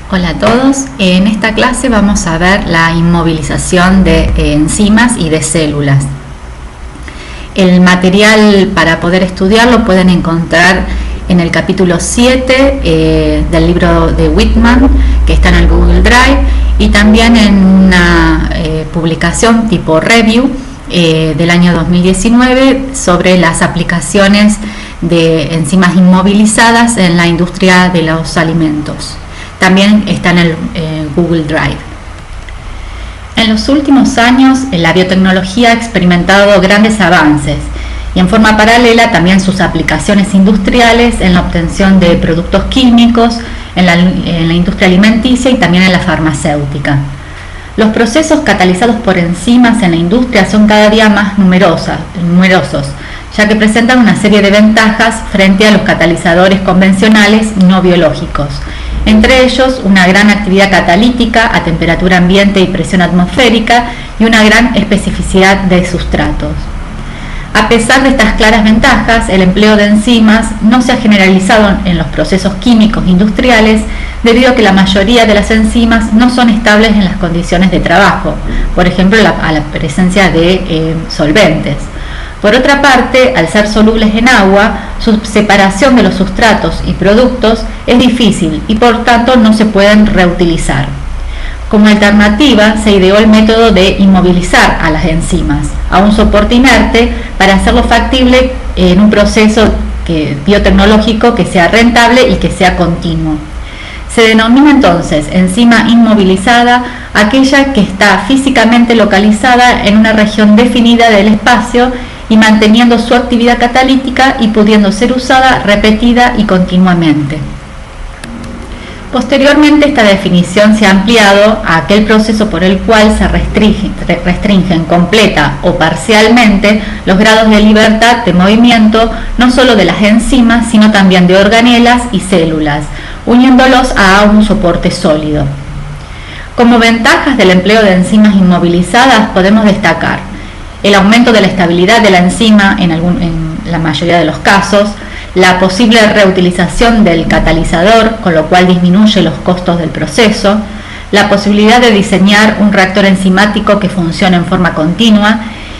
Hola a todos, en esta clase vamos a ver la inmovilización de enzimas y de células. El material para poder estudiarlo pueden encontrar en el capítulo 7 del libro de Whitman, que está en el Google Drive, y también en una publicación tipo review del año 2019 sobre las aplicaciones de enzimas inmovilizadas en la industria de los alimentos. También está en el Google Drive. En los últimos años, la biotecnología ha experimentado grandes avances y en forma paralela también sus aplicaciones industriales en la obtención de productos químicos, en la industria alimenticia y también en la farmacéutica. Los procesos catalizados por enzimas en la industria son cada día más numerosos, ya que presentan una serie de ventajas frente a los catalizadores convencionales no biológicos. Entre ellos, una gran actividad catalítica a temperatura ambiente y presión atmosférica y una gran especificidad de sustratos. A pesar de estas claras ventajas, el empleo de enzimas no se ha generalizado en los procesos químicos industriales debido a que la mayoría de las enzimas no son estables en las condiciones de trabajo, por ejemplo, a la presencia de solventes. Por otra parte, al ser solubles en agua, su separación de los sustratos y productos es difícil y por tanto no se pueden reutilizar. Como alternativa, se ideó el método de inmovilizar a las enzimas a un soporte inerte para hacerlo factible en un proceso biotecnológico que sea rentable y que sea continuo. Se denomina entonces enzima inmovilizada aquella que está físicamente localizada en una región definida del espacio y manteniendo su actividad catalítica y pudiendo ser usada repetida y continuamente. Posteriormente, esta definición se ha ampliado a aquel proceso por el cual se restringen completa o parcialmente los grados de libertad de movimiento no solo de las enzimas, sino también de organelas y células, uniéndolos a un soporte sólido. Como ventajas del empleo de enzimas inmovilizadas podemos destacar el aumento de la estabilidad de la enzima en la mayoría de los casos, la posible reutilización del catalizador, con lo cual disminuye los costos del proceso, la posibilidad de diseñar un reactor enzimático que funcione en forma continua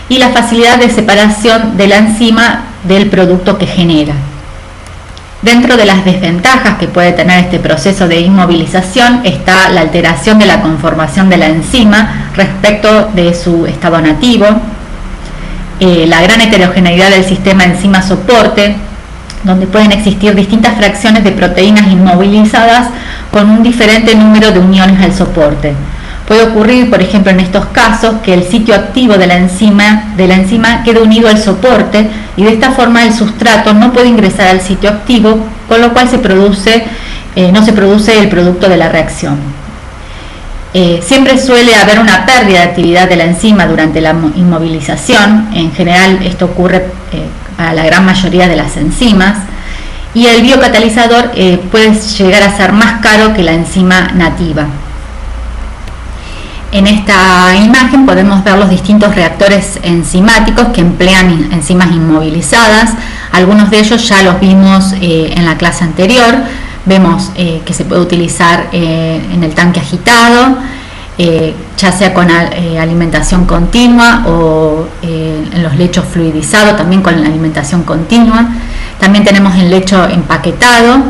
y la facilidad de separación de la enzima del producto que genera. Dentro de las desventajas que puede tener este proceso de inmovilización está la alteración de la conformación de la enzima respecto de su estado nativo, la gran heterogeneidad del sistema enzima-soporte, donde pueden existir distintas fracciones de proteínas inmovilizadas con un diferente número de uniones al soporte. Puede ocurrir, por ejemplo, en estos casos, que el sitio activo de la enzima quede unido al soporte y de esta forma el sustrato no puede ingresar al sitio activo, con lo cual no se produce el producto de la reacción. Siempre suele haber una pérdida de actividad de la enzima durante la inmovilización. En general esto ocurre a la gran mayoría de las enzimas, y el biocatalizador puede llegar a ser más caro que la enzima nativa. En esta imagen podemos ver los distintos reactores enzimáticos que emplean enzimas inmovilizadas. Algunos de ellos ya los vimos en la clase anterior. Vemos que se puede utilizar en el tanque agitado, ya sea con alimentación continua o en los lechos fluidizados, también con la alimentación continua. También tenemos el lecho empaquetado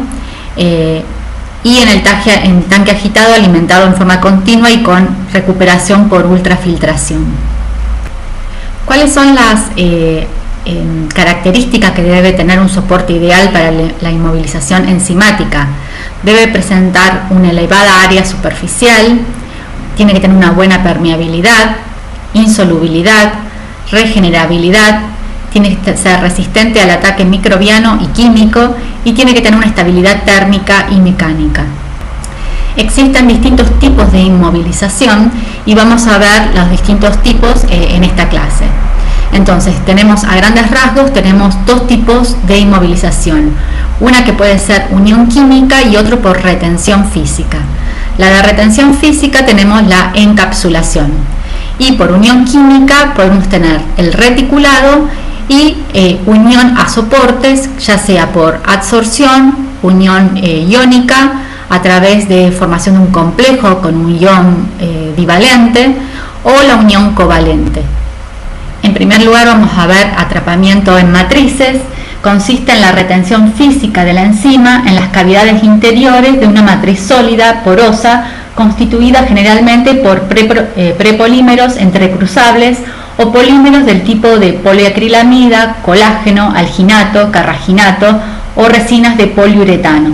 y en el tanque agitado alimentado en forma continua y con recuperación por ultrafiltración. ¿Cuáles son las características que debe tener un soporte ideal para la inmovilización enzimática? Debe presentar una elevada área superficial, tiene que tener una buena permeabilidad, insolubilidad, regenerabilidad, tiene que ser resistente al ataque microbiano y químico y tiene que tener una estabilidad térmica y mecánica. Existen distintos tipos de inmovilización y vamos a ver los distintos tipos en esta clase. Entonces, a grandes rasgos tenemos dos tipos de inmovilización, una que puede ser unión química y otro por retención física. La de retención física tenemos la encapsulación y por unión química podemos tener el reticulado y unión a soportes, ya sea por adsorción, unión iónica, a través de formación de un complejo con un ion divalente o la unión covalente. En primer lugar vamos a ver atrapamiento en matrices. Consiste en la retención física de la enzima en las cavidades interiores de una matriz sólida, porosa, constituida generalmente por prepolímeros entrecruzables o polímeros del tipo de poliacrilamida, colágeno, alginato, carraginato o resinas de poliuretano.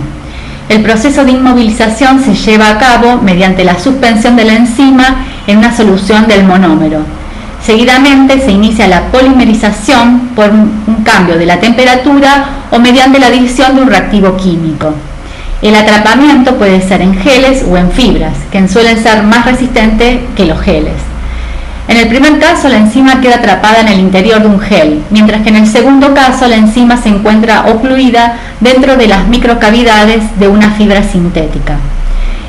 El proceso de inmovilización se lleva a cabo mediante la suspensión de la enzima en una solución del monómero. Seguidamente se inicia la polimerización por un cambio de la temperatura o mediante la adición de un reactivo químico. El atrapamiento puede ser en geles o en fibras, que suelen ser más resistentes que los geles. En el primer caso, la enzima queda atrapada en el interior de un gel, mientras que en el segundo caso, la enzima se encuentra ocluida dentro de las microcavidades de una fibra sintética.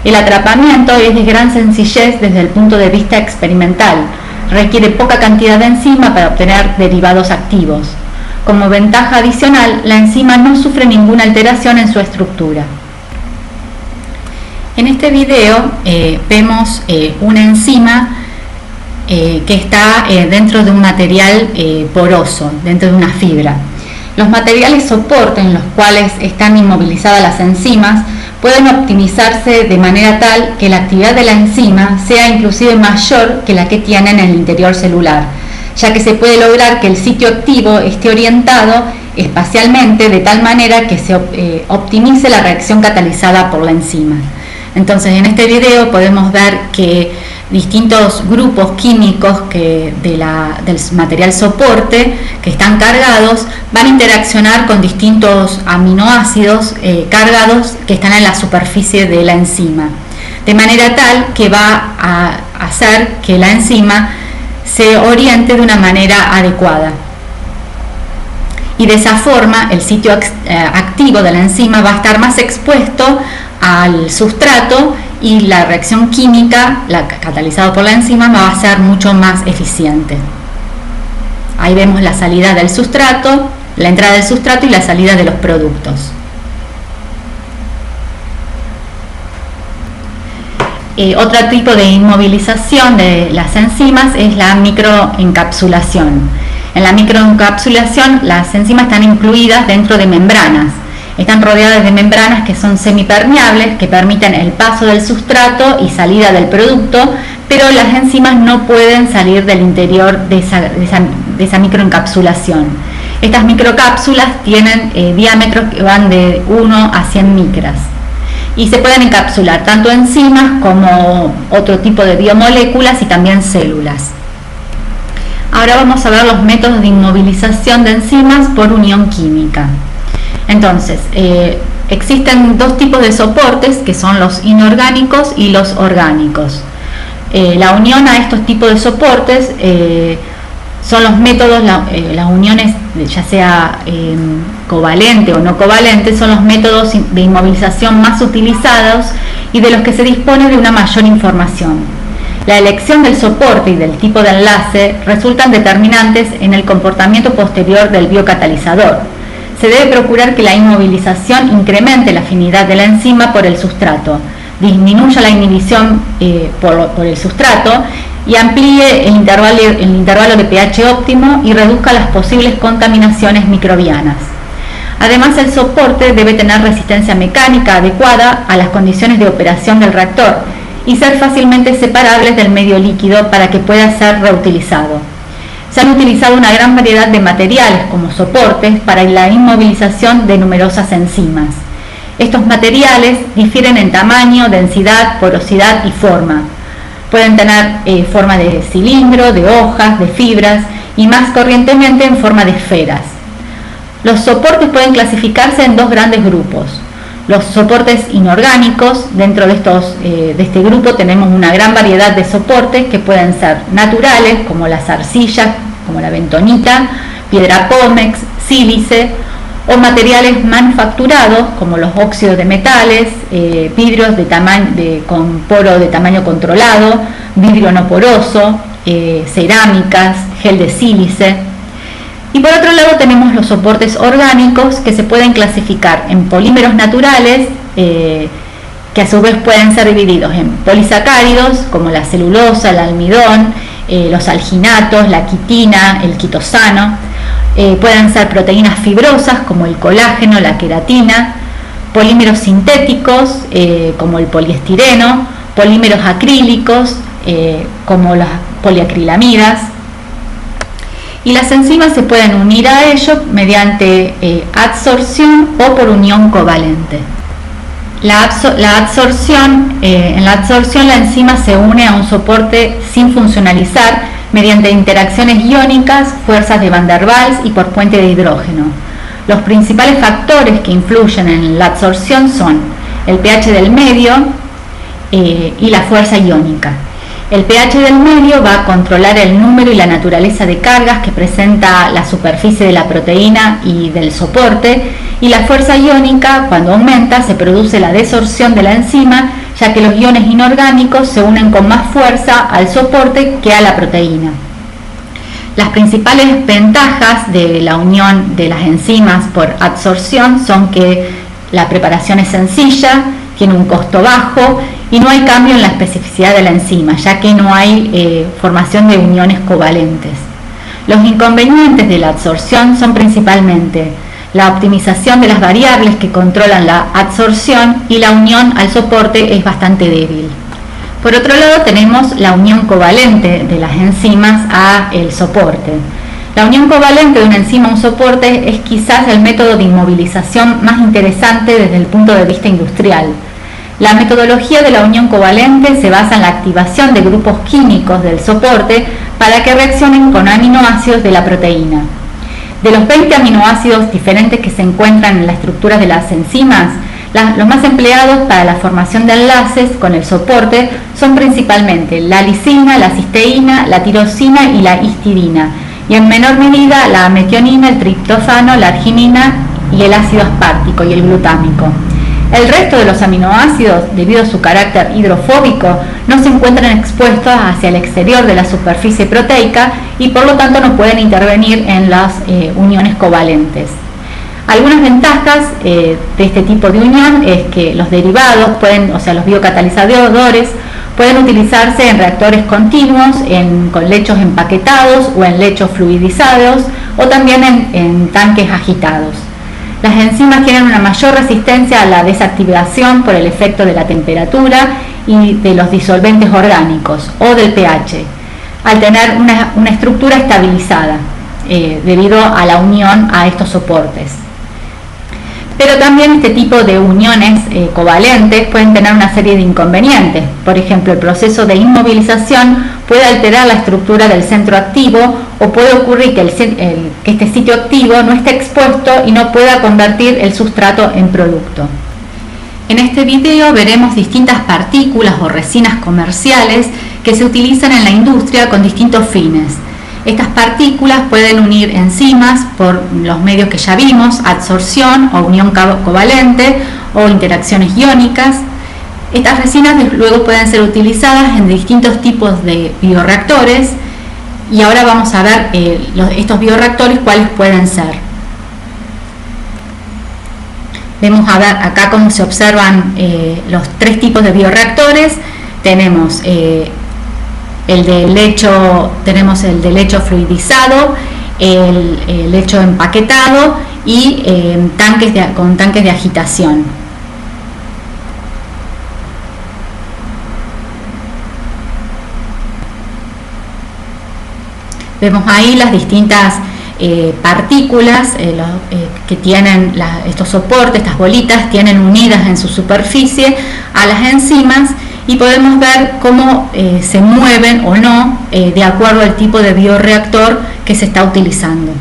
El atrapamiento es de gran sencillez desde el punto de vista experimental. Requiere poca cantidad de enzima para obtener derivados activos. Como ventaja adicional, la enzima no sufre ninguna alteración en su estructura. En este video vemos una enzima que está dentro de un material poroso, dentro de una fibra. Los materiales soporte en los cuales están inmovilizadas las enzimas pueden optimizarse de manera tal que la actividad de la enzima sea inclusive mayor que la que tiene en el interior celular, ya que se puede lograr que el sitio activo esté orientado espacialmente de tal manera que se optimice la reacción catalizada por la enzima. Entonces, en este video podemos ver que distintos grupos químicos del material soporte que están cargados van a interaccionar con distintos aminoácidos cargados que están en la superficie de la enzima, de manera tal que va a hacer que la enzima se oriente de una manera adecuada. Y de esa forma el sitio activo de la enzima va a estar más expuesto al sustrato y la reacción química, catalizada por la enzima, va a ser mucho más eficiente. Ahí vemos la salida del sustrato, la entrada del sustrato y la salida de los productos. Otro tipo de inmovilización de las enzimas es la microencapsulación. En la microencapsulación las enzimas están incluidas dentro de membranas. Están rodeadas de membranas que son semipermeables, que permiten el paso del sustrato y salida del producto, pero las enzimas no pueden salir del interior de esa microencapsulación. Estas microcápsulas tienen diámetros que van de 1 a 100 micras y se pueden encapsular tanto enzimas como otro tipo de biomoléculas y también células. Ahora vamos a ver los métodos de inmovilización de enzimas por unión química. Entonces, existen dos tipos de soportes que son los inorgánicos y los orgánicos. La unión a estos tipos de soportes son los métodos, las uniones ya sea covalente o no covalente, son los métodos de inmovilización más utilizados y de los que se dispone de una mayor información. La elección del soporte y del tipo de enlace resultan determinantes en el comportamiento posterior del biocatalizador. Se debe procurar que la inmovilización incremente la afinidad de la enzima por el sustrato, disminuya la inhibición por el sustrato y amplíe el intervalo de pH óptimo y reduzca las posibles contaminaciones microbianas. Además, el soporte debe tener resistencia mecánica adecuada a las condiciones de operación del reactor y ser fácilmente separables del medio líquido para que pueda ser reutilizado. Se han utilizado una gran variedad de materiales como soportes para la inmovilización de numerosas enzimas. Estos materiales difieren en tamaño, densidad, porosidad y forma. Pueden tener forma de cilindro, de hojas, de fibras y más corrientemente en forma de esferas. Los soportes pueden clasificarse en dos grandes grupos. Los soportes inorgánicos. Dentro de este grupo tenemos una gran variedad de soportes que pueden ser naturales, como las arcillas, como la bentonita, piedra pómex, sílice, o materiales manufacturados, como los óxidos de metales, vidrios con poro de tamaño controlado, vidrio no poroso, cerámicas, gel de sílice. Y por otro lado tenemos los soportes orgánicos, que se pueden clasificar en polímeros naturales, que a su vez pueden ser divididos en polisacáridos, como la celulosa, el almidón, los alginatos, la quitina, el quitosano. Pueden ser proteínas fibrosas, como el colágeno, la queratina, polímeros sintéticos, como el poliestireno, polímeros acrílicos, como las poliacrilamidas. Y las enzimas se pueden unir a ello mediante adsorción o por unión covalente. En la adsorción la enzima se une a un soporte sin funcionalizar mediante interacciones iónicas, fuerzas de Van der Waals y por puente de hidrógeno. Los principales factores que influyen en la adsorción son el pH del medio y la fuerza iónica. El pH del medio va a controlar el número y la naturaleza de cargas que presenta la superficie de la proteína y del soporte, y la fuerza iónica, cuando aumenta, se produce la desorción de la enzima, ya que los iones inorgánicos se unen con más fuerza al soporte que a la proteína. Las principales ventajas de la unión de las enzimas por adsorción son que la preparación es sencilla, tiene un costo bajo y no hay cambio en la especificidad de la enzima, ya que no hay formación de uniones covalentes. Los inconvenientes de la adsorción son principalmente la optimización de las variables que controlan la adsorción, y la unión al soporte es bastante débil. Por otro lado, tenemos la unión covalente de las enzimas a el soporte. La unión covalente de una enzima a un soporte es quizás el método de inmovilización más interesante desde el punto de vista industrial. La metodología de la unión covalente se basa en la activación de grupos químicos del soporte para que reaccionen con aminoácidos de la proteína. De los 20 aminoácidos diferentes que se encuentran en la estructura de las enzimas, los más empleados para la formación de enlaces con el soporte son principalmente la lisina, la cisteína, la tirosina y la histidina, y en menor medida la metionina, el triptófano, la arginina y el ácido aspartico y el glutámico. El resto de los aminoácidos, debido a su carácter hidrofóbico, no se encuentran expuestos hacia el exterior de la superficie proteica y por lo tanto no pueden intervenir en las uniones covalentes. Algunas ventajas de este tipo de unión es que los derivados los biocatalizadores pueden utilizarse en reactores continuos, con lechos empaquetados o en lechos fluidizados, o también en tanques agitados. Las enzimas tienen una mayor resistencia a la desactivación por el efecto de la temperatura y de los disolventes orgánicos o del pH, al tener una estructura estabilizada debido a la unión a estos soportes. Pero también este tipo de uniones covalentes pueden tener una serie de inconvenientes. Por ejemplo, el proceso de inmovilización puede alterar la estructura del centro activo, o puede ocurrir que este sitio activo no esté expuesto y no pueda convertir el sustrato en producto. En este video veremos distintas partículas o resinas comerciales que se utilizan en la industria con distintos fines. Estas partículas pueden unir enzimas por los medios que ya vimos, adsorción o unión covalente o interacciones iónicas. Estas resinas luego pueden ser utilizadas en distintos tipos de bioreactores, y ahora vamos a ver estos bioreactores cuáles pueden ser. Vemos a ver acá cómo se observan los tres tipos de bioreactores. Tenemos el de lecho fluidizado, el lecho empaquetado y con tanques de agitación. Vemos ahí las distintas partículas que tienen estos soportes, estas bolitas, tienen unidas en su superficie a las enzimas, y podemos ver cómo se mueven o no de acuerdo al tipo de bioreactor que se está utilizando.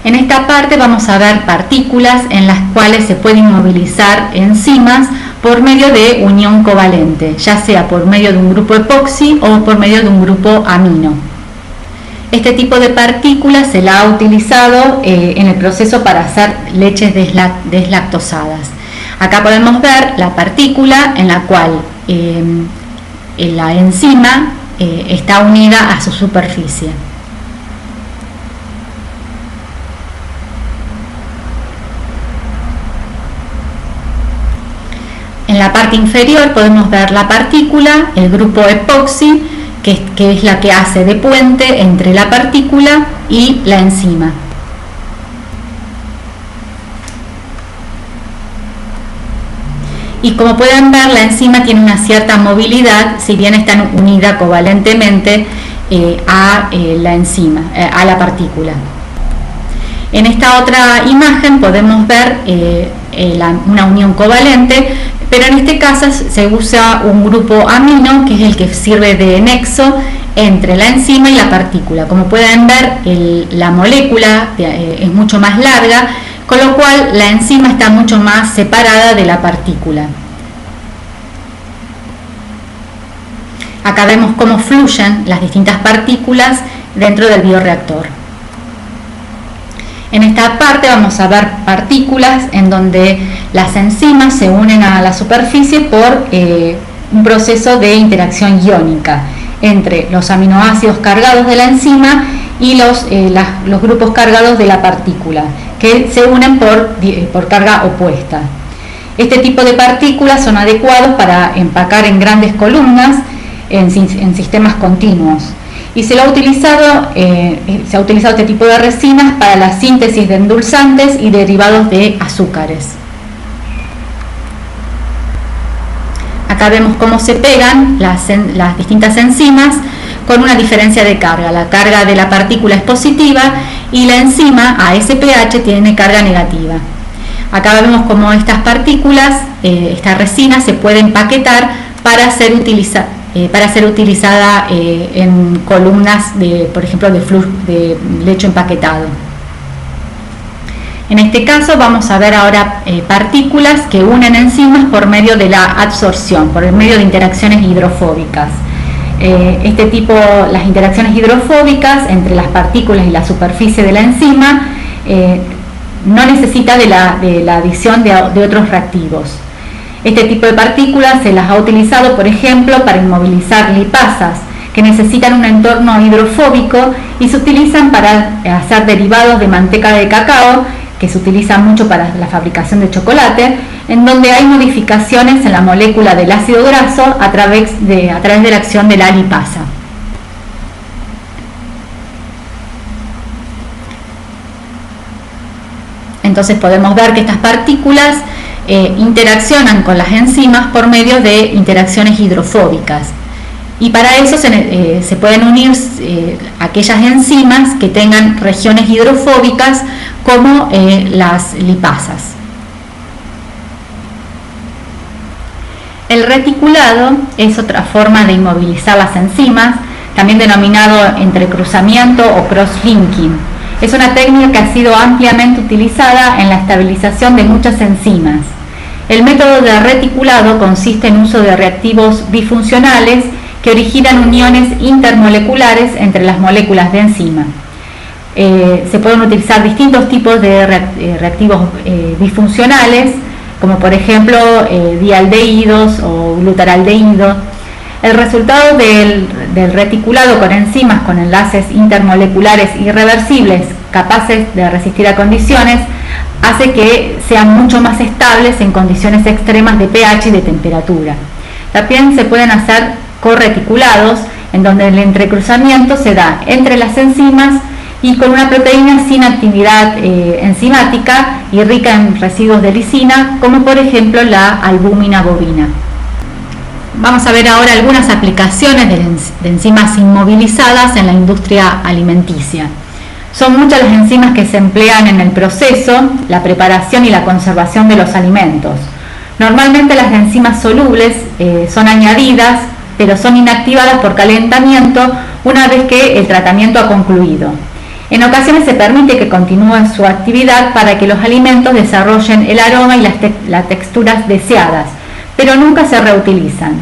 En esta parte vamos a ver partículas en las cuales se pueden inmovilizar enzimas por medio de unión covalente, ya sea por medio de un grupo epoxi o por medio de un grupo amino. Este tipo de partículas se la ha utilizado en el proceso para hacer leches deslactosadas. Acá podemos ver la partícula en la cual la enzima está unida a su superficie. En la parte inferior podemos ver la partícula, el grupo epoxi, que es la que hace de puente entre la partícula y la enzima. Y como pueden ver, la enzima tiene una cierta movilidad, si bien está unida covalentemente a la enzima, a la partícula. En esta otra imagen podemos ver una unión covalente, pero en este caso se usa un grupo amino, que es el que sirve de nexo entre la enzima y la partícula. Como pueden ver, la molécula es mucho más larga, con lo cual la enzima está mucho más separada de la partícula. Acá vemos cómo fluyen las distintas partículas dentro del bioreactor. En esta parte vamos a ver partículas en donde las enzimas se unen a la superficie por un proceso de interacción iónica entre los aminoácidos cargados de la enzima y los grupos cargados de la partícula, que se unen por carga opuesta. Este tipo de partículas son adecuados para empacar en grandes columnas en sistemas continuos. Y se ha utilizado este tipo de resinas para la síntesis de endulzantes y derivados de azúcares. Acá vemos cómo se pegan las distintas enzimas con una diferencia de carga. La carga de la partícula es positiva y la enzima ASPH tiene carga negativa. Acá vemos cómo estas partículas, esta resina, se puede empaquetar para ser utilizada en columnas, por ejemplo, de lecho empaquetado. En este caso vamos a ver ahora partículas que unen enzimas por medio de la adsorción, por el medio de interacciones hidrofóbicas. Las interacciones hidrofóbicas entre las partículas y la superficie de la enzima no necesita de la adición de otros reactivos. Este tipo de partículas se las ha utilizado, por ejemplo, para inmovilizar lipasas que necesitan un entorno hidrofóbico y se utilizan para hacer derivados de manteca de cacao, que se utiliza mucho para la fabricación de chocolate, en donde hay modificaciones en la molécula del ácido graso a través de la acción de la lipasa. Entonces podemos ver que estas partículas interaccionan con las enzimas por medio de interacciones hidrofóbicas, y para eso se pueden unir aquellas enzimas que tengan regiones hidrofóbicas, como las lipasas. El reticulado es otra forma de inmovilizar las enzimas, también denominado entrecruzamiento o cross-linking. Es una técnica que ha sido ampliamente utilizada en la estabilización de muchas enzimas. El método de reticulado consiste en uso de reactivos bifuncionales que originan uniones intermoleculares entre las moléculas de enzima. Se pueden utilizar distintos tipos de reactivos bifuncionales, como por ejemplo dialdehídos o glutaraldehídos. El resultado del reticulado con enzimas con enlaces intermoleculares irreversibles capaces de resistir a condiciones hace que sean mucho más estables en condiciones extremas de pH y de temperatura. También se pueden hacer correticulados, en donde el entrecruzamiento se da entre las enzimas y con una proteína sin actividad enzimática y rica en residuos de lisina, como por ejemplo la albúmina bovina. Vamos a ver ahora algunas aplicaciones de enzimas inmovilizadas en la industria alimenticia. Son muchas las enzimas que se emplean en el proceso, la preparación y la conservación de los alimentos. Normalmente las enzimas solubles son añadidas, pero son inactivadas por calentamiento una vez que el tratamiento ha concluido. En ocasiones se permite que continúen su actividad para que los alimentos desarrollen el aroma y las texturas deseadas, pero nunca se reutilizan.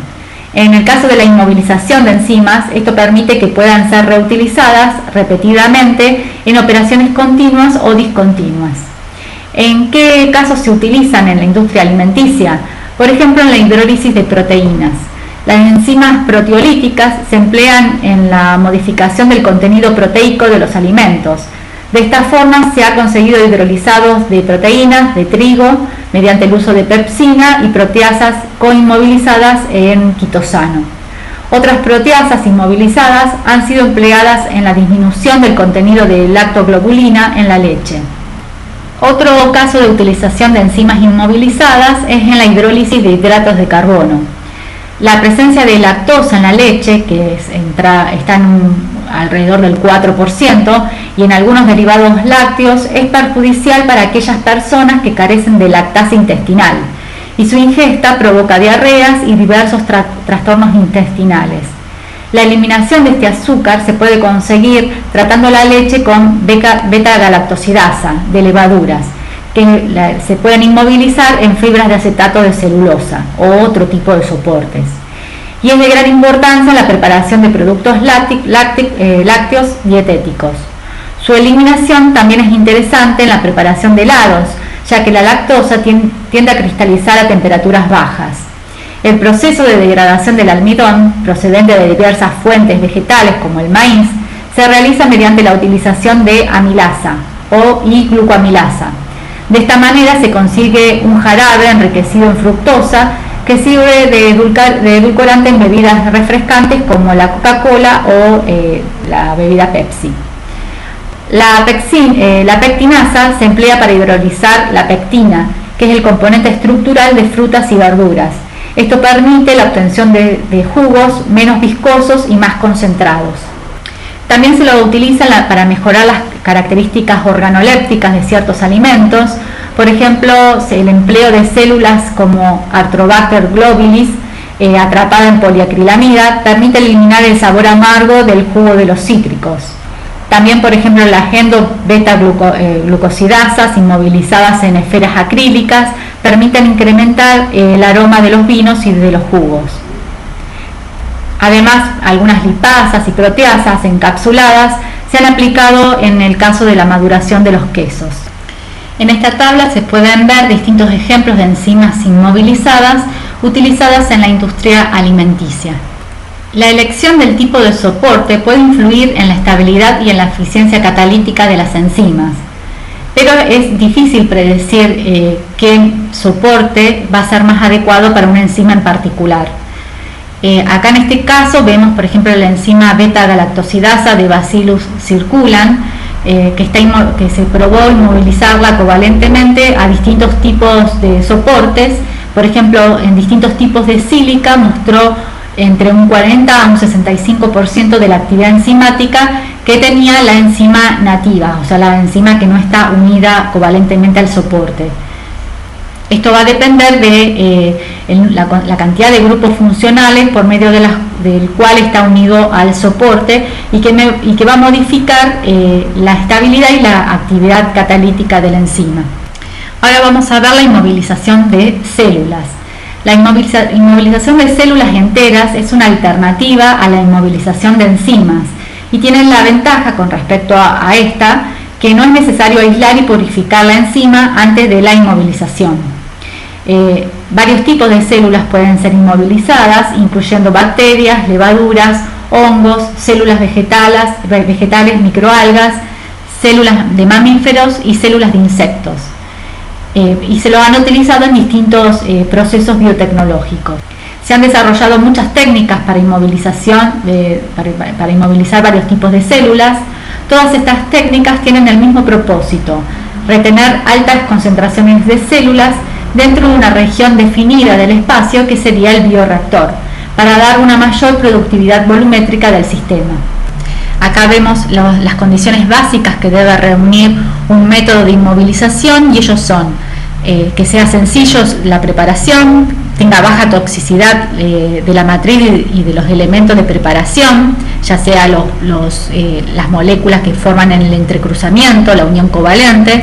En el caso de la inmovilización de enzimas, esto permite que puedan ser reutilizadas repetidamente en operaciones continuas o discontinuas. ¿En qué casos se utilizan en la industria alimenticia? Por ejemplo, en la hidrólisis de proteínas. Las enzimas proteolíticas se emplean en la modificación del contenido proteico de los alimentos. De esta forma se ha conseguido hidrolizados de proteínas de trigo mediante el uso de pepsina y proteasas coinmovilizadas en quitosano. Otras proteasas inmovilizadas han sido empleadas en la disminución del contenido de lactoglobulina en la leche. Otro caso de utilización de enzimas inmovilizadas es en la hidrólisis de hidratos de carbono. La presencia de lactosa en la leche, que está alrededor del 4%, y en algunos derivados lácteos, es perjudicial para aquellas personas que carecen de lactasa intestinal, y su ingesta provoca diarreas y diversos trastornos intestinales. La eliminación de este azúcar se puede conseguir tratando la leche con beta-galactosidasa de levaduras, que se pueden inmovilizar en fibras de acetato de celulosa o otro tipo de soportes. Y es de gran importancia en la preparación de productos lácteos dietéticos. Su eliminación también es interesante en la preparación de helados, ya que la lactosa tiende a cristalizar a temperaturas bajas. El proceso de degradación del almidón, procedente de diversas fuentes vegetales como el maíz, se realiza mediante la utilización de amilasa y glucoamilasa. De esta manera se consigue un jarabe enriquecido en fructosa que sirve de edulcorante en bebidas refrescantes como la Coca-Cola o la bebida Pepsi. La pectinasa se emplea para hidrolizar la pectina, que es el componente estructural de frutas y verduras. Esto permite la obtención de jugos menos viscosos y más concentrados. También se lo utiliza para mejorar las características organolépticas de ciertos alimentos. Por ejemplo, el empleo de células como Arthrobacter globulis atrapada en poliacrilamida permite eliminar el sabor amargo del jugo de los cítricos. También, por ejemplo, las endo-beta-glucosidasas inmovilizadas en esferas acrílicas permiten incrementar el aroma de los vinos y de los jugos. Además, algunas lipasas y proteasas encapsuladas se han aplicado en el caso de la maduración de los quesos. En esta tabla se pueden ver distintos ejemplos de enzimas inmovilizadas utilizadas en la industria alimenticia. La elección del tipo de soporte puede influir en la estabilidad y en la eficiencia catalítica de las enzimas, pero es difícil predecir qué soporte va a ser más adecuado para una enzima en particular. Acá en este caso vemos, por ejemplo, la enzima beta-galactosidasa de Bacillus circulan, que se probó inmovilizarla covalentemente a distintos tipos de soportes. Por ejemplo, en distintos tipos de sílica mostró entre un 40 a un 65% de la actividad enzimática que tenía la enzima nativa, o sea, la enzima que no está unida covalentemente al soporte. Esto va a depender de la cantidad de grupos funcionales por medio del cual está unido al soporte y que va a modificar la estabilidad y la actividad catalítica de la enzima. Ahora vamos a ver la inmovilización de células. La inmovilización de células enteras es una alternativa a la inmovilización de enzimas y tiene la ventaja con respecto a esta que no es necesario aislar y purificar la enzima antes de la inmovilización. Varios tipos de células pueden ser inmovilizadas, incluyendo bacterias, levaduras, hongos, células vegetales, microalgas, células de mamíferos y células de insectos. Y se lo han utilizado en distintos procesos biotecnológicos. Se han desarrollado muchas técnicas para para inmovilizar varios tipos de células. Todas estas técnicas tienen el mismo propósito: retener altas concentraciones de células dentro de una región definida del espacio que sería el bioreactor, para dar una mayor productividad volumétrica del sistema. Acá vemos las condiciones básicas que debe reunir un método de inmovilización, y ellos son que sea sencillo la preparación, tenga baja toxicidad de la matriz y de los elementos de preparación, ya sea las moléculas que forman el entrecruzamiento, la unión covalente,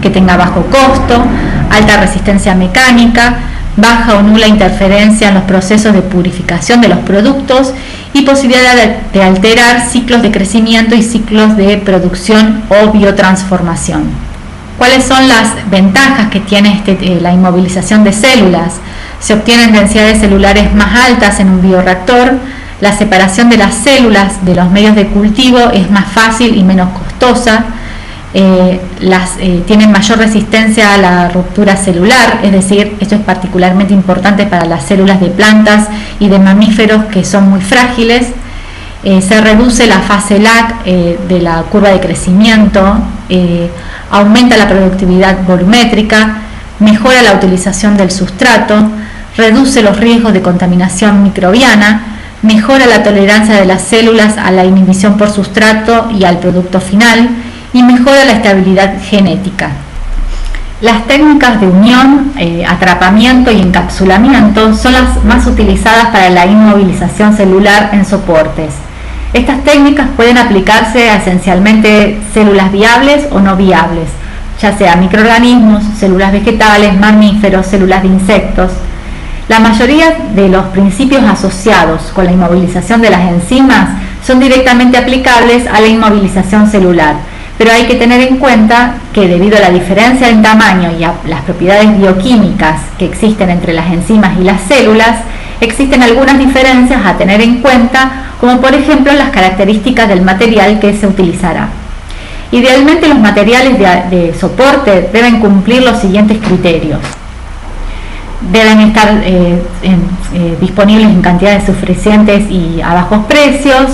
que tenga bajo costo, alta resistencia mecánica, baja o nula interferencia en los procesos de purificación de los productos y posibilidad de alterar ciclos de crecimiento y ciclos de producción o biotransformación. ¿Cuáles son las ventajas que tiene la inmovilización de células? Se obtienen densidades celulares más altas en un bioreactor, la separación de las células de los medios de cultivo es más fácil y menos costosa, tienen mayor resistencia a la ruptura celular, es decir, esto es particularmente importante para las células de plantas y de mamíferos que son muy frágiles. Se reduce la fase lag de la curva de crecimiento, aumenta la productividad volumétrica, mejora la utilización del sustrato, reduce los riesgos de contaminación microbiana, mejora la tolerancia de las células a la inhibición por sustrato y al producto final, y mejora la estabilidad genética. Las técnicas de unión, atrapamiento y encapsulamiento son las más utilizadas para la inmovilización celular en soportes. Estas técnicas pueden aplicarse a esencialmente células viables o no viables, ya sea microorganismos, células vegetales, mamíferos, células de insectos. La mayoría de los principios asociados con la inmovilización de las enzimas son directamente aplicables a la inmovilización celular, pero hay que tener en cuenta que debido a la diferencia en tamaño y a las propiedades bioquímicas que existen entre las enzimas y las células, existen algunas diferencias a tener en cuenta, como por ejemplo las características del material que se utilizará. Idealmente los materiales de soporte deben cumplir los siguientes criterios. Deben estar disponibles en cantidades suficientes y a bajos precios,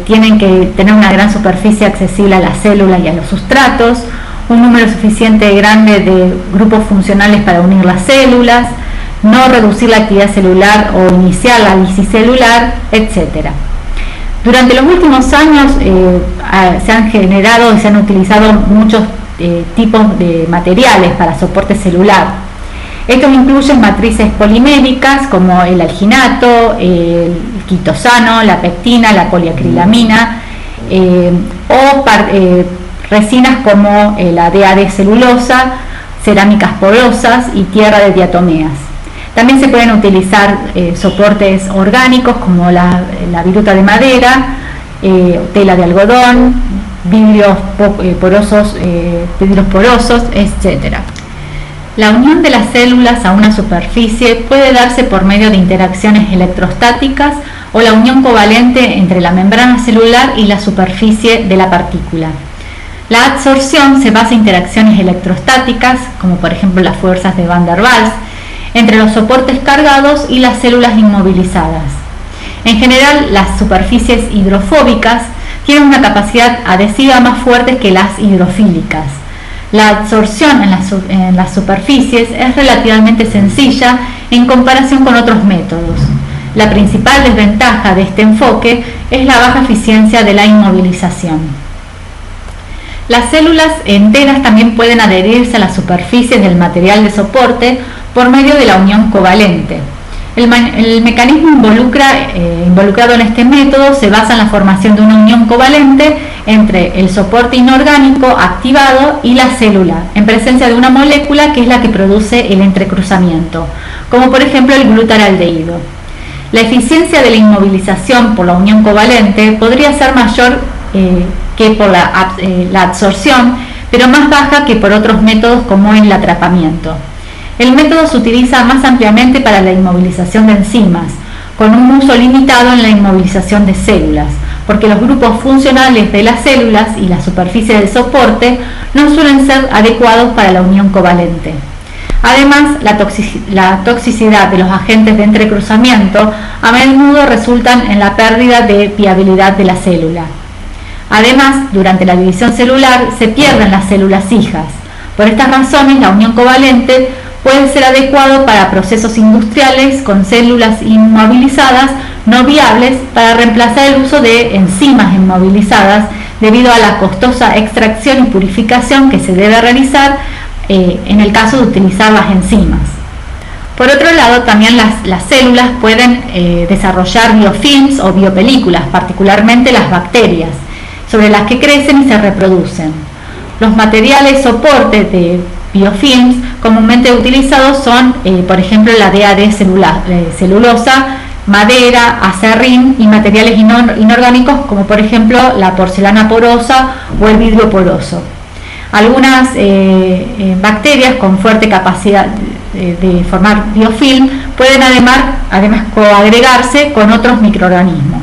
tienen que tener una gran superficie accesible a las células y a los sustratos, un número suficiente grande de grupos funcionales para unir las células, no reducir la actividad celular o iniciar la lisis celular, etc. Durante los últimos años se han generado y se han utilizado muchos tipos de materiales para soporte celular. Estos incluyen matrices poliméricas como el alginato, el quitosano, la pectina, la poliacrilamina o resinas como la DAD celulosa, cerámicas porosas y tierra de diatomeas. También se pueden utilizar soportes orgánicos como la viruta de madera, tela de algodón, vidrios porosos, etc. La unión de las células a una superficie puede darse por medio de interacciones electrostáticas o la unión covalente entre la membrana celular y la superficie de la partícula. La adsorción se basa en interacciones electrostáticas, como por ejemplo las fuerzas de Van der Waals, entre los soportes cargados y las células inmovilizadas. En general, las superficies hidrofóbicas tienen una capacidad adhesiva más fuerte que las hidrofílicas. La adsorción en las superficies es relativamente sencilla en comparación con otros métodos. La principal desventaja de este enfoque es la baja eficiencia de la inmovilización. Las células enteras también pueden adherirse a las superficies del material de soporte por medio de la unión covalente. El mecanismo involucrado en este método se basa en la formación de una unión covalente entre el soporte inorgánico activado y la célula, en presencia de una molécula que es la que produce el entrecruzamiento, como por ejemplo el glutaraldehído. La eficiencia de la inmovilización por la unión covalente podría ser mayor que por la adsorción, pero más baja que por otros métodos como el atrapamiento. El método se utiliza más ampliamente para la inmovilización de enzimas, con un uso limitado en la inmovilización de células, porque los grupos funcionales de las células y la superficie de soporte no suelen ser adecuados para la unión covalente. Además, la toxicidad de los agentes de entrecruzamiento a menudo resultan en la pérdida de viabilidad de la célula. Además, durante la división celular se pierden las células hijas. Por estas razones, la unión covalente puede ser adecuado para procesos industriales con células inmovilizadas no viables para reemplazar el uso de enzimas inmovilizadas debido a la costosa extracción y purificación que se debe realizar en el caso de utilizar las enzimas. Por otro lado, también las células pueden desarrollar biofilms o biopelículas, particularmente las bacterias, sobre las que crecen y se reproducen. Los materiales soporte de biofilms comúnmente utilizados son, por ejemplo, la DAD celulosa, madera, acerrín y materiales inorgánicos como por ejemplo la porcelana porosa o el vidrio poroso. Algunas bacterias con fuerte capacidad de formar biofilm pueden además coagregarse con otros microorganismos.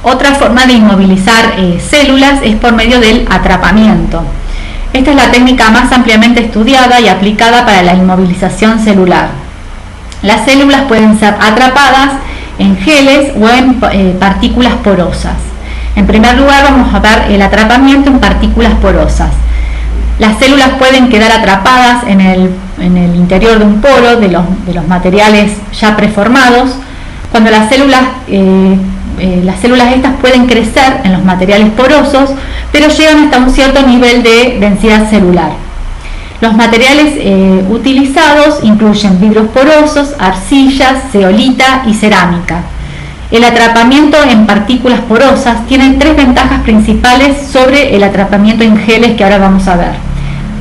Otra forma de inmovilizar células es por medio del atrapamiento. Esta es la técnica más ampliamente estudiada y aplicada para la inmovilización celular. Las células pueden ser atrapadas en geles o en partículas porosas. En primer lugar vamos a ver el atrapamiento en partículas porosas. Las células pueden quedar atrapadas en el interior de un poro de los materiales ya preformados. Cuando las células estas pueden crecer en los materiales porosos, pero llegan hasta un cierto nivel de densidad celular. Los materiales utilizados incluyen vidrios porosos, arcillas, zeolita y cerámica. El atrapamiento en partículas porosas tiene tres ventajas principales sobre el atrapamiento en geles que ahora vamos a ver.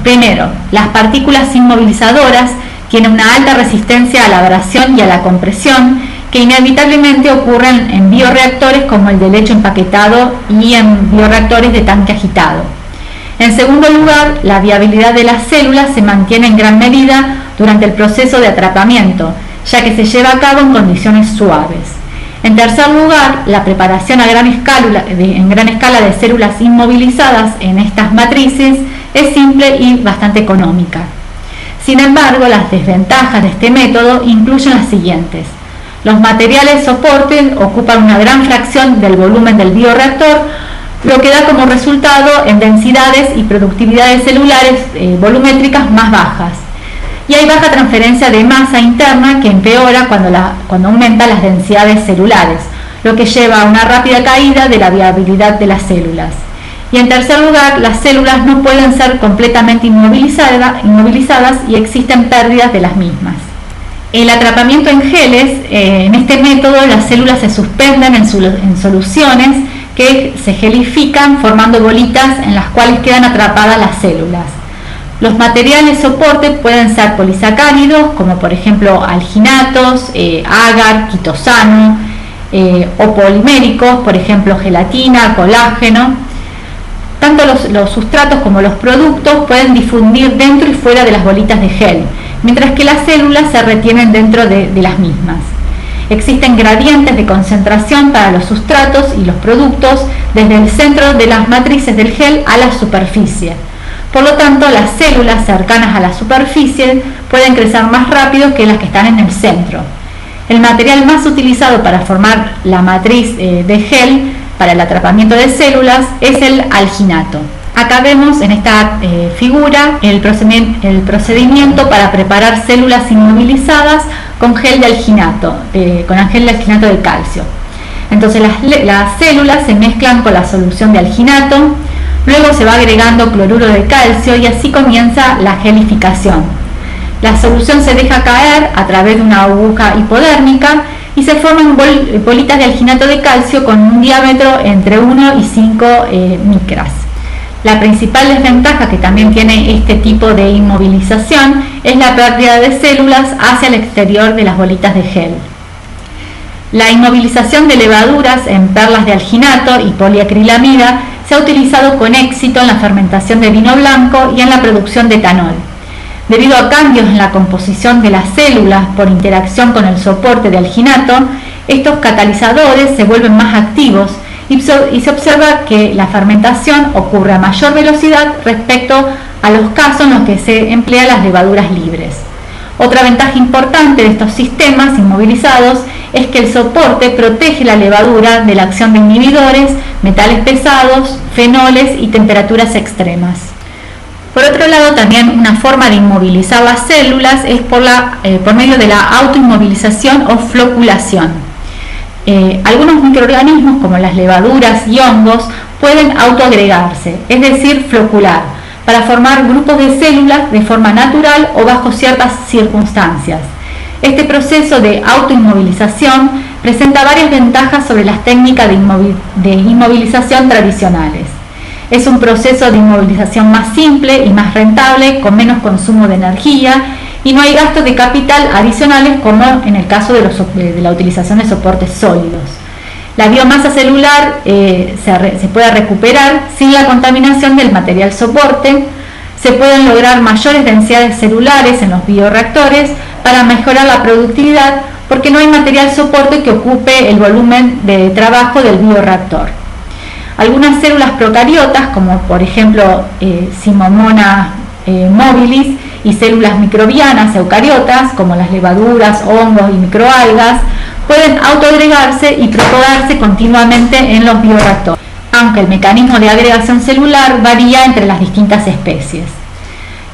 Primero, las partículas inmovilizadoras tienen una alta resistencia a la abrasión y a la compresión que inevitablemente ocurren en bioreactores como el de leche empaquetado y en bioreactores de tanque agitado. En segundo lugar, la viabilidad de las células se mantiene en gran medida durante el proceso de atrapamiento, ya que se lleva a cabo en condiciones suaves. En tercer lugar, la preparación en gran escala de células inmovilizadas en estas matrices es simple y bastante económica. Sin embargo, las desventajas de este método incluyen las siguientes. Los materiales soporte ocupan una gran fracción del volumen del bioreactor, lo que da como resultado en densidades y productividades celulares volumétricas más bajas. Y hay baja transferencia de masa interna que empeora cuando aumenta las densidades celulares, lo que lleva a una rápida caída de la viabilidad de las células. Y en tercer lugar, las células no pueden ser completamente inmovilizadas y existen pérdidas de las mismas. El atrapamiento en geles, en este método las células se suspenden en soluciones que se gelifican formando bolitas en las cuales quedan atrapadas las células. Los materiales soporte pueden ser polisacáridos, como por ejemplo alginatos, agar, quitosano, o poliméricos, por ejemplo gelatina, colágeno. Tanto los sustratos como los productos pueden difundir dentro y fuera de las bolitas de gel, mientras que las células se retienen dentro de las mismas. Existen gradientes de concentración para los sustratos y los productos desde el centro de las matrices del gel a la superficie. Por lo tanto, las células cercanas a la superficie pueden crecer más rápido que las que están en el centro. El material más utilizado para formar la matriz de gel para el atrapamiento de células es el alginato. Acá vemos en esta figura el procedimiento para preparar células inmovilizadas con gel de alginato, de calcio. Entonces las células se mezclan con la solución de alginato, luego se va agregando cloruro de calcio y así comienza la gelificación. La solución se deja caer a través de una aguja hipodérmica y se forman bolitas de alginato de calcio con un diámetro entre 1 y 5 micras. La principal desventaja que también tiene este tipo de inmovilización es la pérdida de células hacia el exterior de las bolitas de gel. La inmovilización de levaduras en perlas de alginato y poliacrilamida se ha utilizado con éxito en la fermentación de vino blanco y en la producción de etanol. Debido a cambios en la composición de las células por interacción con el soporte de alginato, estos catalizadores se vuelven más activos y se observa que la fermentación ocurre a mayor velocidad respecto a los casos en los que se emplean las levaduras libres. Otra ventaja importante de estos sistemas inmovilizados es que el soporte protege la levadura de la acción de inhibidores, metales pesados, fenoles y temperaturas extremas. Por otro lado, también una forma de inmovilizar las células es por medio de la autoinmovilización o floculación. Algunos microorganismos como las levaduras y hongos pueden autoagregarse, es decir, flocular, para formar grupos de células de forma natural o bajo ciertas circunstancias. Este proceso de autoinmovilización presenta varias ventajas sobre las técnicas de inmovilización tradicionales. Es un proceso de inmovilización más simple y más rentable, con menos consumo de energía y no hay gastos de capital adicionales como en el caso de la utilización de soportes sólidos. La biomasa celular se puede recuperar sin la contaminación del material soporte. Se pueden lograr mayores densidades celulares en los bioreactores para mejorar la productividad, porque no hay material soporte que ocupe el volumen de trabajo del bioreactor. Algunas células procariotas, como por ejemplo Pseudomonas mobilis, y células microbianas eucariotas, como las levaduras, hongos y microalgas, pueden autoagregarse y propagarse continuamente en los bioreactores, aunque el mecanismo de agregación celular varía entre las distintas especies.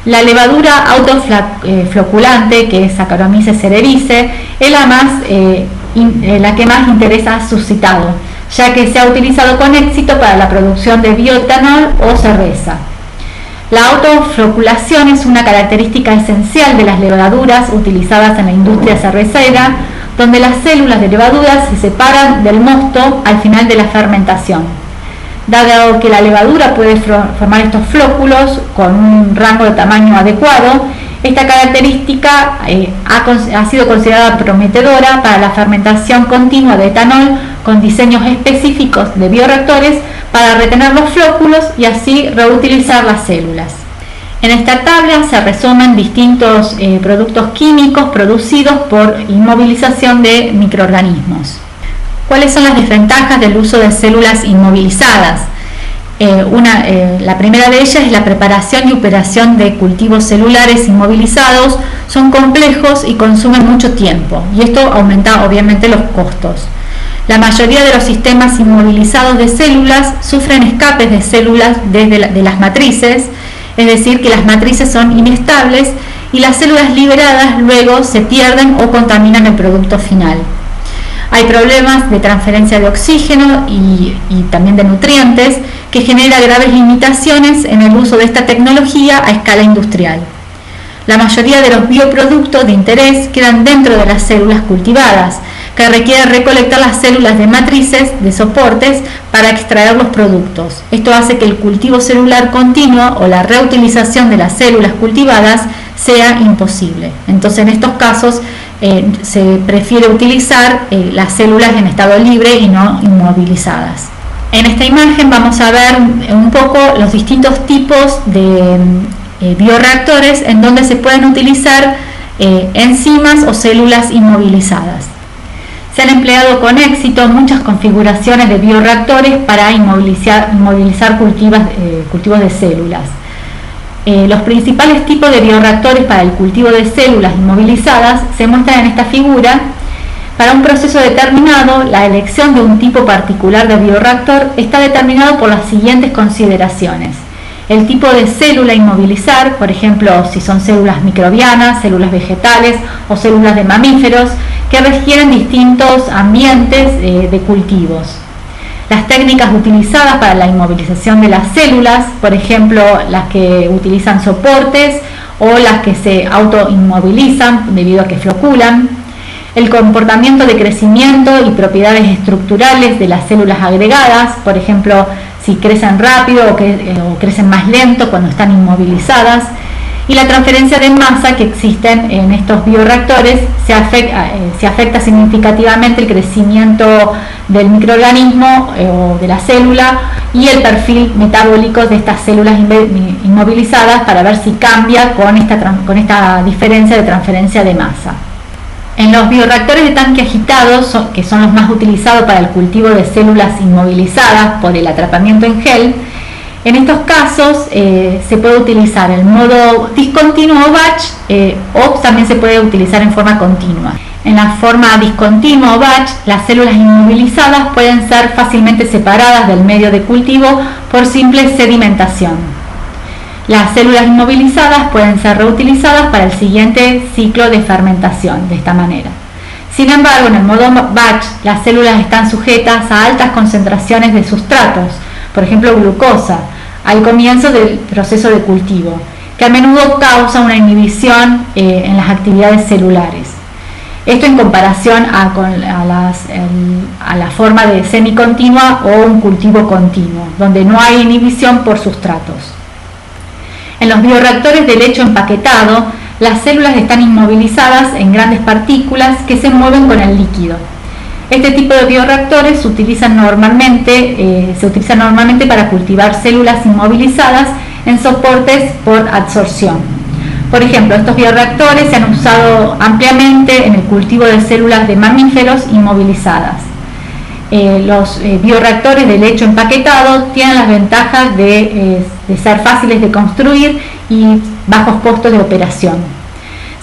La levadura autofloculante, que es Saccharomyces cerevisiae, es la que más interés ha suscitado, ya que se ha utilizado con éxito para la producción de bioetanol o cerveza. La autofloculación es una característica esencial de las levaduras utilizadas en la industria cervecera, donde las células de levaduras se separan del mosto al final de la fermentación. Dado que la levadura puede formar estos flóculos con un rango de tamaño adecuado, esta característica ha sido considerada prometedora para la fermentación continua de etanol con diseños específicos de bioreactores para retener los flóculos y así reutilizar las células. En esta tabla se resumen distintos productos químicos producidos por inmovilización de microorganismos. ¿Cuáles son las desventajas del uso de células inmovilizadas? La primera de ellas es la preparación y operación de cultivos celulares inmovilizados. Son complejos y consumen mucho tiempo, y esto aumenta obviamente los costos. La mayoría de los sistemas inmovilizados de células sufren escapes de células de las matrices, es decir, que las matrices son inestables y las células liberadas luego se pierden o contaminan el producto final. Hay problemas de transferencia de oxígeno y también de nutrientes, que genera graves limitaciones en el uso de esta tecnología a escala industrial. La mayoría de los bioproductos de interés quedan dentro de las células cultivadas, que requiere recolectar las células de matrices de soportes para extraer los productos. Esto hace que el cultivo celular continuo o la reutilización de las células cultivadas sea imposible. Entonces, en estos casos se prefiere utilizar las células en estado libre y no inmovilizadas. En esta imagen vamos a ver un poco los distintos tipos de bioreactores en donde se pueden utilizar enzimas o células inmovilizadas. Se han empleado con éxito muchas configuraciones de bioreactores para inmovilizar cultivos de células. Los principales tipos de bioreactores para el cultivo de células inmovilizadas se muestran en esta figura. Para un proceso determinado, la elección de un tipo particular de bioreactor está determinado por las siguientes consideraciones: el tipo de célula a inmovilizar, por ejemplo, si son células microbianas, células vegetales o células de mamíferos, que requieren distintos ambientes de cultivos. Las técnicas utilizadas para la inmovilización de las células, por ejemplo, las que utilizan soportes o las que se autoinmovilizan debido a que floculan. El comportamiento de crecimiento y propiedades estructurales de las células agregadas, por ejemplo, si crecen rápido o crecen más lento cuando están inmovilizadas. Y la transferencia de masa que existen en estos bioreactores se afecta significativamente el crecimiento del microorganismo o de la célula y el perfil metabólico de estas células inmovilizadas para ver si cambia con esta diferencia de transferencia de masa. En los bioreactores de tanque agitado, que son los más utilizados para el cultivo de células inmovilizadas por el atrapamiento en gel, en estos casos se puede utilizar el modo discontinuo o batch o también se puede utilizar en forma continua. En la forma discontinua o batch, las células inmovilizadas pueden ser fácilmente separadas del medio de cultivo por simple sedimentación. Las células inmovilizadas pueden ser reutilizadas para el siguiente ciclo de fermentación de esta manera. Sin embargo, en el modo batch, las células están sujetas a altas concentraciones de sustratos, por ejemplo glucosa, al comienzo del proceso de cultivo, que a menudo causa una inhibición en las actividades celulares. Esto en comparación a la forma de semicontinua o un cultivo continuo, donde no hay inhibición por sustratos. En los bioreactores de lecho empaquetado, las células están inmovilizadas en grandes partículas que se mueven con el líquido. Este tipo de bioreactores se utilizan normalmente para cultivar células inmovilizadas en soportes por adsorción. Por ejemplo, estos bioreactores se han usado ampliamente en el cultivo de células de mamíferos inmovilizadas. Los bioreactores de lecho empaquetado tienen las ventajas de ser fáciles de construir y bajos costos de operación.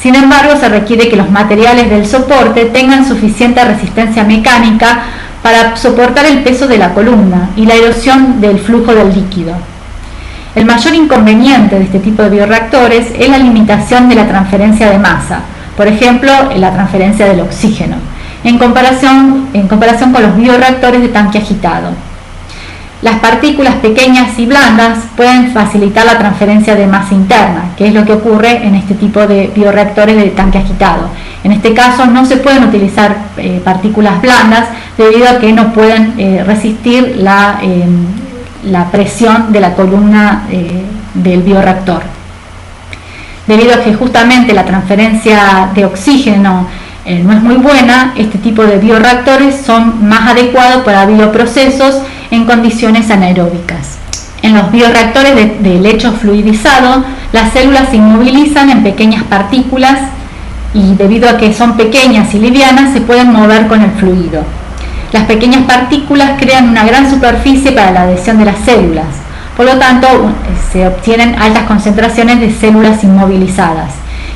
Sin embargo, se requiere que los materiales del soporte tengan suficiente resistencia mecánica para soportar el peso de la columna y la erosión del flujo del líquido. El mayor inconveniente de este tipo de bioreactores es la limitación de la transferencia de masa, por ejemplo, la transferencia del oxígeno, en comparación con los bioreactores de tanque agitado. Las partículas pequeñas y blandas pueden facilitar la transferencia de masa interna, que es lo que ocurre en este tipo de bioreactores de tanque agitado. En este caso no se pueden utilizar partículas blandas debido a que no pueden resistir la presión de la columna del bioreactor. Debido a que justamente la transferencia de oxígeno no es muy buena, este tipo de bioreactores son más adecuados para bioprocesos en condiciones anaeróbicas. En los bioreactores de lecho fluidizado, las células se inmovilizan en pequeñas partículas y debido a que son pequeñas y livianas se pueden mover con el fluido. Las pequeñas partículas crean una gran superficie para la adhesión de las células, por lo tanto se obtienen altas concentraciones de células inmovilizadas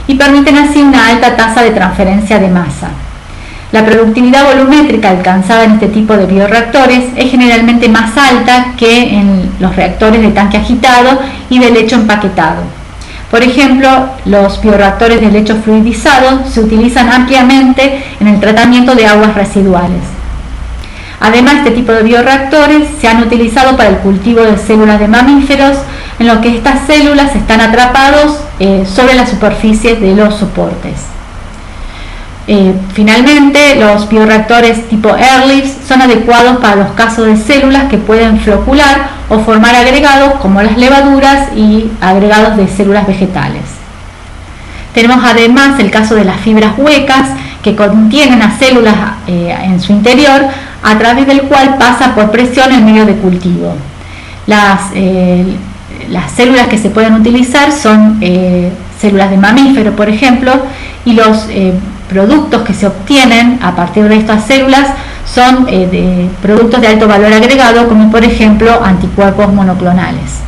y permiten así una alta tasa de transferencia de masa. La productividad volumétrica alcanzada en este tipo de bioreactores es generalmente más alta que en los reactores de tanque agitado y de lecho empaquetado. Por ejemplo, los bioreactores de lecho fluidizado se utilizan ampliamente en el tratamiento de aguas residuales. Además, este tipo de bioreactores se han utilizado para el cultivo de células de mamíferos, en lo que estas células están atrapados sobre la superficie de los soportes. Finalmente, los bioreactores tipo Ehrlich son adecuados para los casos de células que pueden flocular o formar agregados como las levaduras y agregados de células vegetales. Tenemos además el caso de las fibras huecas que contienen a células en su interior, a través del cual pasa por presión el medio de cultivo. Las células que se pueden utilizar son células de mamífero, por ejemplo, y los productos que se obtienen a partir de estas células son productos de alto valor agregado, como por ejemplo anticuerpos monoclonales.